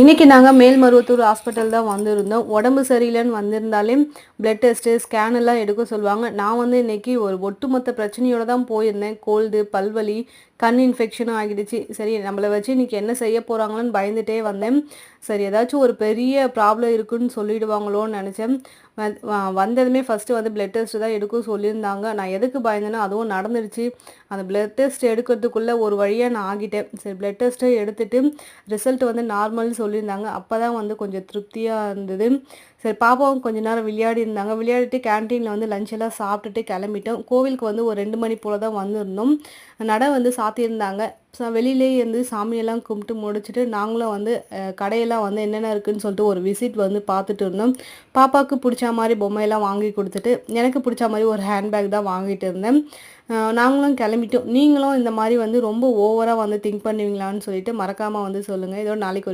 இன்னைக்கு நாங்க மேல்மருவத்தூர் ஹாஸ்பிட்டல் தான் வந்திருந்தோம். உடம்பு சரியில்லைன்னு வந்திருந்தாலே பிளட் டெஸ்ட்டு, ஸ்கேன் எல்லாம் எடுக்க சொல்லுவாங்க. நான் வந்து இன்னைக்கு ஒரு ஒட்டுமொத்த பிரச்சனையோட தான் போயிருந்தேன். கோல்டு, பல்வலி, கண் இன்ஃபெக்ஷனும் ஆகிடுச்சு. சரி நம்மள வச்சு இன்னைக்கு என்ன செய்ய போறாங்களோன்னு பயந்துட்டே வந்தேன். சரி ஏதாச்சும் ஒரு பெரிய ப்ராப்ளம் இருக்குன்னு சொல்லிடுவாங்களோன்னு நெனச்சேன். வந்ததுமே ஃபர்ஸ்ட்டு வந்து பிளட் டெஸ்ட் தான் எடுக்க சொல்லியிருந்தாங்க. நான் எதுக்கு பயந்தேனோ அதுவும் நடந்துடுச்சு. அந்த பிளட் டெஸ்ட் எடுக்கிறதுக்குள்ள ஒரு வழியா நான் ஆகிட்டேன். சரி பிளட் டெஸ்ட்டை எடுத்துட்டு ரிசல்ட் வந்து நார்மல்னு சொல்லியிருந்தாங்க. அப்பதான் வந்து கொஞ்சம் திருப்தியா இருந்தது. சரி பாப்பாவும் கொஞ்ச நேரம் விளையாடி இருந்தாங்க. விளையாடிட்டு கேன்டீன்ல வந்து லஞ்ச் எல்லாம் சாப்பிட்டுட்டு கிளம்பிட்டோம். கோவிலுக்கு வந்து ஒரு 2 மணி போல தான் வந்திருந்தோம். நடை வந்து சாத்தியிருந்தாங்க. வெளியிலேயே இருந்து சாமியெல்லாம் கும்பிட்டு முடிச்சுட்டு நாங்களும் வந்து கடையெல்லாம் வந்து என்னென்ன இருக்குன்னு சொல்லிட்டு ஒரு விசிட் வந்து பார்த்துட்டு இருந்தோம். பாப்பாவுக்கு பிடிச்ச மாதிரி பொம்மையெல்லாம் வாங்கி கொடுத்துட்டு எனக்கு பிடிச்ச மாதிரி ஒரு ஹேண்ட்பேக் தான் வாங்கிட்டு இருந்தேன். நாங்களும் கிளம்பிட்டோம். நீங்களும் இந்த மாதிரி வந்து ரொம்ப ஓவராக வந்து திங்க் பண்ணுவீங்களான்னு சொல்லிட்டு மறக்காமல் வந்து சொல்லுங்கள். இதோட நாளைக்கு